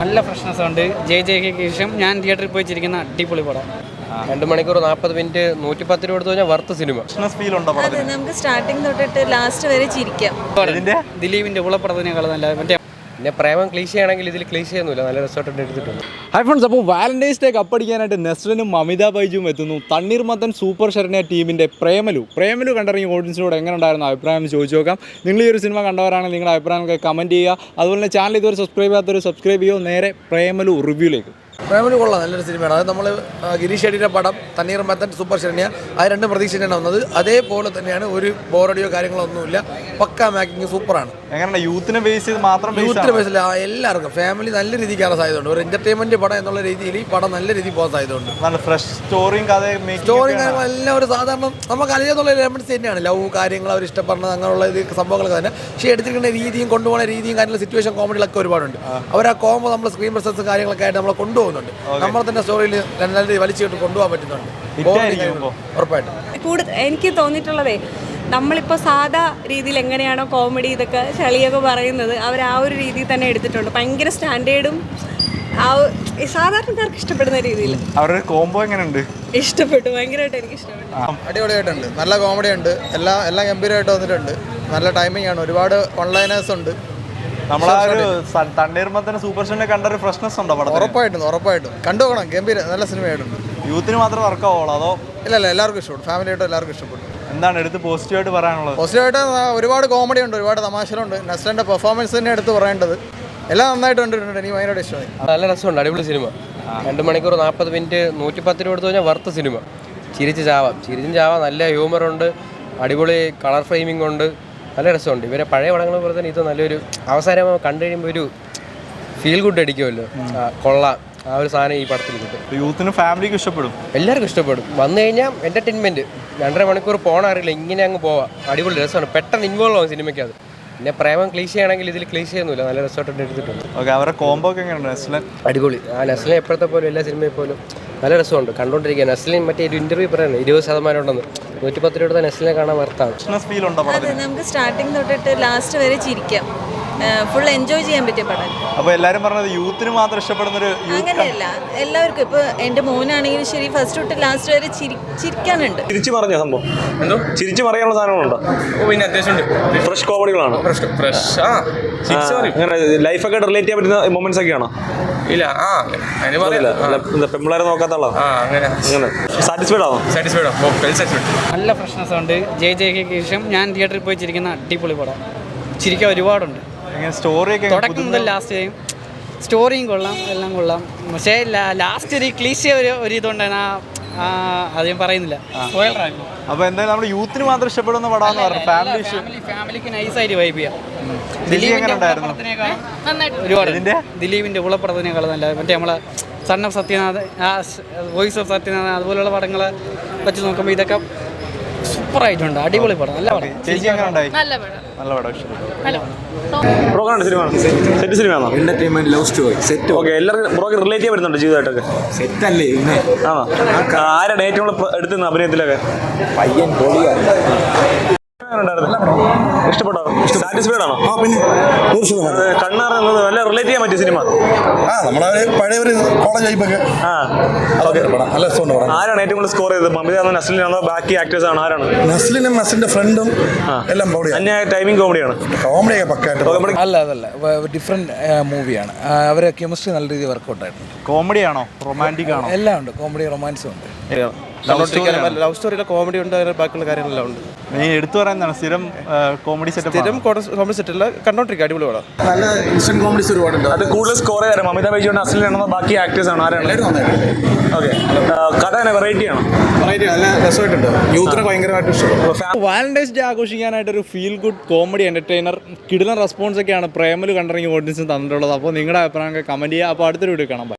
നല്ല ഫ്രഷ്നസ് ഉണ്ട്. JJക്ക് ശേഷം ഞാൻ തിയേറ്ററിൽ പോയി ചിരിക്കുന്ന അടിപൊളി പടം. 2 മണിക്കൂർ 40 മിനിറ്റ് 110 രൂപ കൊടുത്തു കഴിഞ്ഞാൽ വർത്ത് സിനിമ. അതെ, നമുക്ക് സ്റ്റാർട്ടിങ് തൊട്ടിട്ട് ലാസ്റ്റ് വരെ ചിരിക്കാം. ദിലീപിന്റെ ഉളപ്പടത്തിനേക്കാൾ നല്ല മറ്റേ പിന്നെ പ്രേമം ക്ലീശയാണെങ്കിൽ ഇതിൽ ക്ലീശയൊന്നുമില്ല, നല്ല റിസോർട്ട് എടുത്തിട്ടുണ്ട്. ഹൈ ഫ്രണ്ട്സ്, അപ്പോൾ വാലന്റൈൻസ് ഡേ കപ്പടിക്കാനായിട്ട് നെസ്ലിനും മമിത ബൈജുവും എത്തുന്നു. തണ്ണീർമത്തൻ സൂപ്പർ ശരണ്യ ടീമിൻ്റെ പ്രേമലു കണ്ടിറങ്ങിയ ഓഡിയൻസിനോട് എങ്ങനെ ഉണ്ടായിരുന്നു അഭിപ്രായം ചോദിച്ചു നോക്കാം. നിങ്ങൾ ഈ ഒരു സിനിമ കണ്ടവരാണെങ്കിൽ നിങ്ങളുടെ അഭിപ്രായങ്ങളൊക്കെ കമൻറ്റ് ചെയ്യുക. അതുപോലെ തന്നെ ചാനൽ ഇതുവരെ സബ്സ്ക്രൈബ് ചെയ്യാത്തവർ സബ്സ്ക്രൈബ് ചെയ്യുക. നേരെ പ്രേമലു റിവ്യൂയിലേക്ക്. പ്രേമലു കൊള്ളാം, നല്ലൊരു സിനിമയാണ്. അത് നമ്മൾ ഗിരീഷ് ഷെട്ടിയുടെ പടം തണ്ണീർമത്തൻ സൂപ്പർ ശരണ്യ അത് രണ്ടും പ്രതീക്ഷിച്ചാണ് വന്നത്. അതേപോലെ തന്നെയാണ്, ഒരു ബോറടിയോ കാര്യങ്ങളൊന്നുമില്ല. പക്കാ മേക്കിംഗ് സൂപ്പറാണ്. എങ്ങനെ യൂത്തിനെ ബേസ് ചെയ്ത് മാത്രം യൂത്തിനെ ബേസിൽ എല്ലാവർക്കും ഫാമിലി നല്ല രീതിക്ക് കാണാൻ സാധ്യതയുണ്ട്. ഒരു എന്റർടൈൻമെന്റ് പടം എന്നുള്ള രീതിയിൽ ഈ പടം നല്ല രീതിയിൽ പോകാൻ സാധ്യതയുണ്ട്. നല്ല ഫ്രഷ് സ്റ്റോറിയും കാര്യങ്ങളെല്ലാം ഒരു സാധാരണ നമുക്ക് അറിയാന്നുള്ള എലമെന്റ്സ് തന്നെയാണ്. ലവ് കാര്യങ്ങൾ അവർ ഇഷ്ടപ്പെടുന്നത് അങ്ങനെയുള്ള സംഭവങ്ങളൊക്കെ തന്നെ. പക്ഷേ എടുത്തിരിക്കുന്ന രീതിയും കൊണ്ടുപോകുന്ന രീതിയും കാര്യങ്ങളും സിറ്റുവേഷൻ കോമഡികളൊക്കെ ഒരുപാടുണ്ട്. അവർ ആ കോമ്പോ നമ്മൾ സ്ക്രീൻ പ്രസൻസ് കാര്യങ്ങളൊക്കെ ആയിട്ട് നമ്മളെ കൊണ്ടുപോകുന്നുണ്ട്. നമ്മൾ തന്നെ സ്റ്റോറിയിൽ നല്ല രീതിയിൽ വലിച്ചിട്ട് കൊണ്ടുപോകാൻ പറ്റുന്നുണ്ട്. ഉറപ്പായിട്ടും എനിക്ക് തോന്നിയിട്ടുള്ളതേ, നമ്മളിപ്പോൾ സാധാ രീതിയിൽ എങ്ങനെയാണോ കോമഡി ഇതൊക്കെ ചളിയൊക്കെ പറയുന്നത്, അവർ ആ ഒരു രീതിയിൽ തന്നെ എടുത്തിട്ടുണ്ട്. ഭയങ്കര സ്റ്റാൻഡേർഡും സാധാരണക്കാർക്ക് ഇഷ്ടപ്പെടുന്ന രീതിയിൽ അവരുടെ കോംബോ എങ്ങനെയുണ്ട്? ഇഷ്ടപ്പെട്ടു, ഭയങ്കരമായിട്ട് എനിക്ക് ഇഷ്ടപ്പെട്ടു. അടിപൊളിയായിട്ടുണ്ട്. നല്ല കോമഡി ഉണ്ട്. എല്ലാം ഗംഭീരമായിട്ട് വന്നിട്ടുണ്ട്. നല്ല ടൈമിംഗ് ആണ്. ഒരുപാട് ഓൺലൈനേഴ്സ് ഉണ്ട്. നമ്മളാ ഒരു തണ്ണീർമത്തൻ സൂപ്പർ ഷോനെ കണ്ട ഒരു ഫ്രഷ്നസ് ഉണ്ടോ പടം? ഉറപ്പായിട്ടും കണ്ടുപോകണം. ഗംഭീര നല്ല സിനിമയായിട്ടുണ്ട്. യൂത്തിന് മാത്രം വർക്ക് ആവുള്ളൂ അതോ? ഇല്ല, എല്ലാവർക്കും ഇഷ്ടപ്പെട്ടു. ഫാമിലിയായിട്ട് എല്ലാവർക്കും ഇഷ്ടപ്പെട്ടു. എന്താണ് എടുത്ത് പോസിറ്റീവായിട്ട് പറയാനുള്ളത്? പോസിറ്റീവായിട്ട് ഒരുപാട് കോമഡി ഉണ്ട്, ഒരുപാട് തമാശകളുണ്ട്. നെസ്ലിൻ്റെ പെർഫോമൻസ് തന്നെ എടുത്ത് പറയേണ്ടത്. എല്ലാം നന്നായിട്ട് കണ്ടിട്ടുണ്ട്. എനിക്ക് ഭയങ്കര ഇഷ്ടമായി. നല്ല രസമുണ്ട്, അടിപൊളി സിനിമ. 2 മണിക്കൂർ 40 മിനിറ്റ് 110 രൂപ കൊടുത്തു കഴിഞ്ഞാൽ വർത്ത് സിനിമ. ചിരിച്ചും ചാവാം. നല്ല ഹ്യൂമറുണ്ട്, അടിപൊളി കളർ ഫ്രെയിമിംഗ് ഉണ്ട്, നല്ല രസമുണ്ട്. ഇവരെ പഴയ പടങ്ങൾ പോലെ തന്നെ ഇത് നല്ലൊരു അവസാനം കണ്ടു കഴിയുമ്പോൾ ഒരു ഫീൽ ഗുഡ് അടിക്കുമല്ലോ. കൊള്ളാം, ആ ഒരു സാധനം ഈ പടത്തിൽ കിട്ടും. യൂത്തിനും ഫാമിലിക്കും ഇഷ്ടപ്പെടും, എല്ലാവർക്കും ഇഷ്ടപ്പെടും. വന്നു കഴിഞ്ഞാൽ എൻ്റർടൈൻമെൻറ്റ്. 2.5 മണിക്കൂർ പോകണറിയില്ല, ഇങ്ങനെ അങ്ങ് പോവാം. അടിപൊളി രസമാണ്, പെട്ടെന്ന് ഇൻവോൾവ് ആവും സിനിമയ്ക്ക്. അത് പിന്നെ പ്രേമം ക്ലീശയാണെങ്കിൽ ഇതിൽ ക്ലീശയൊന്നുമില്ല, നല്ല റിസോർട്ട് എടുത്തിട്ടുണ്ട്. ഓക്കെ, അവരുടെ കോംബോ ഒക്കെ എങ്ങനെയുണ്ട്? നെസ്ലൻ അടിപൊളി. നെസ്ലിനെ എപ്പോഴത്തെ പോലും എല്ലാ സിനിമയിൽ പോലും നല്ല രസമുണ്ട് കണ്ടുകൊണ്ടിരിക്കുക. നെസ്ലിൻ മറ്റേ ഒരു ഇൻ്റർവ്യൂ പറയുന്നത് 20% ഉണ്ടെന്ന്. 110 രൂപ നെസ്ലിനെ കാണാൻ വർത്താണ്. അതെ, നമുക്ക് സ്റ്റാർട്ടിങ് തൊട്ടിട്ട് ലാസ്റ്റ് വരെ ചിരിക്കാം. ഫുൾ എൻജോയ് ചെയ്യാൻ പറ്റിയ പടം. അപ്പോൾ എല്ലാവരും പറഞ്ഞത് യൂത്തിന് മാത്രം ഇഷ്ടപ്പെടുന്നൊരു. അങ്ങനെയല്ല, എല്ലാവർക്കും. ഇപ്പോൾ എൻ്റെ മോനാണെങ്കിലും ശരി, ഫസ്റ്റ് തൊട്ട് ലാസ്റ്റ് വരെ ചിരിക്കാനുണ്ട്. ചിരിച്ചു പറഞ്ഞ സംഭവം എന്തോ ചിരിച്ചു പറയാനുള്ള സാധനങ്ങളുണ്ടോ? പിന്നെ അത്യാവശ്യം ഫ്രഷ് കോമഡികളാണ്. അങ്ങനെ ലൈഫൊക്കെ റിലേറ്റ് ചെയ്യാൻ പറ്റുന്ന മൊമെന്റ്സ് ഒക്കെയാണോ? ഇല്ല, പെമ്പിള്ളേരെ നോക്കാത്ത ആളാ. അങ്ങനെ സാറ്റിസ്ഫൈഡ് ആണോ? നല്ല ഫ്രഷ്നസ് ഉണ്ട്. JJക്ക് ശേഷം ഞാൻ തിയേറ്ററിൽ പോയി ചിരിക്കുന്ന അടിപൊളി പടം. ചിരിക്കാൻ ഒരുപാടുണ്ട്. തുടക്കം മുതൽ ലാസ്റ്റ് വരെയും സ്റ്റോറിയും കൊള്ളാം, എല്ലാം കൊള്ളാം. പക്ഷേ ലാസ്റ്റ് ഒരു ക്ലീശ ഒരു ഇതുണ്ടായിരുന്നു. അത് ഞാൻ പറയുന്നില്ല. അപ്പോൾ എന്തായാലും നമ്മുടെ യൂത്തിന് മാത്രം ഇഷ്ടപ്പെടുന്ന പടമാണെന്ന് പറഞ്ഞു. ഫാമിലിക്ക് നൈസായിട്ട് വൈബ് ചെയ്യാം. ദിലീപിന്റെ ഉളപ്പടത്തിനേക്കാൾ നല്ല മറ്റേ നമ്മളെ son of Sathyanath, voice of Sathyanath, അതുപോലുള്ള പടങ്ങളെ വെച്ച് നോക്കുമ്പോൾ ഇതൊക്കെ സൂപ്പറായിട്ടുണ്ട്. അടിപൊളി പടം, നല്ല പടം. ബ്രോക്കാണ് സിനിമ സെറ്റ് സിനിമയാണോ? Entertainment love story set. Okay, എല്ലാവർക്കും ബ്രോക്ക് റിലേറ്റ് ചെയ്യാൻ പറ്റുന്നുണ്ട് ജീവിതമായിട്ടൊക്കെ? സെറ്റ് അല്ലേ? ആണോ? ആരാണ് ഏറ്റവും കൂടുതൽ എടുത്തുന്ന അഭിനയത്തിലൊക്കെ? പയ്യൻ പൊളിയാണ്. ഇഷ്ടപ്പെട്ടോ? സാറ്റിസ്ഫൈഡ് ആണോ? പിന്നെ കണ്ണാർ എന്നത് നല്ല റിലേറ്റ് ചെയ്യാൻ പറ്റിയ സിനിമ. നമ്മളെ പഴയ ഒരു കോളേജ് ലൈഫൊക്കെ. നല്ല രസമുണ്ട് പടം. ആരാണ് ഏറ്റവും കൂടുതൽ സ്കോർ ചെയ്തത്? മമിത ആണോ, നസ്ലിനാണോ, ബാക്കി ആക്ടേഴ്സ് ആണോ? ആരാണ്? നസ്ലിനും നസ്ലിന്റെ ഫ്രണ്ടും എല്ലാം അന്യായ ടൈമിംഗ് കോമഡിയാണ്. കോമഡിയൊക്കെ പക്കായിട്ട്. അതല്ല ഡിഫറെന്റ് മൂവിയാണ്. അവരെ കെമിസ്ട്രി നല്ല രീതിയിൽ വർക്കൗട്ട് ആയിരുന്നു. കോമഡി ആണോ, റൊമാൻറ്റിക് ആണോ? എല്ലാം ഉണ്ട്, കോമഡി റൊമാൻസും ഉണ്ട്. ലവ് സ്റ്റോറിയിലെ കോമഡി ഉണ്ട്, ബാക്കിയുള്ള കാര്യങ്ങളെല്ലാം ഉണ്ട്. നീ എടുത്തു പറയുന്നതാണ് സ്ഥിരം കോമഡി സെറ്റ്. കോമഡി സെറ്റല്ല, കണ്ടോണ്ടിരിക്കുക, അടിപൊളി പടം. നല്ല ഇൻസ്റ്റന്റ് കോമഡീസ് ഒരുപാടുണ്ട്. അത് കൂടുതൽ സ്കോർ ചെയ്താൽ മമിത ബൈജു നസ്ലിനാണോ, ബാക്കി ആക്ടേഴ്സ് ആണോ? ആരാണ്? ഓക്കെ, കഥ തന്നെ വെറൈറ്റി ആണോ? നല്ല രസമായിട്ടുണ്ട്. യൂത്തിന് ഭയങ്കരമായിട്ട് ഇഷ്ടപ്പെട്ടു. വാലന്റൈൻസ് ഡേ ആഘോഷിക്കാനായിട്ട് ഒരു ഫീൽ ഗുഡ് കോമഡി എന്റർടൈനർ കിടിലൻ റെസ്പോൺസ് ഒക്കെയാണ് പ്രേമലു കണ്ടിറങ്ങിയ ഓഡിയൻസിന് തന്നിട്ടുള്ളത്. അപ്പോൾ നിങ്ങളുടെ അഭിപ്രായമൊക്കെ കമന്റ് ചെയ്യുക. അപ്പോൾ അടുത്തൊരു വീഡിയോ കാണാം.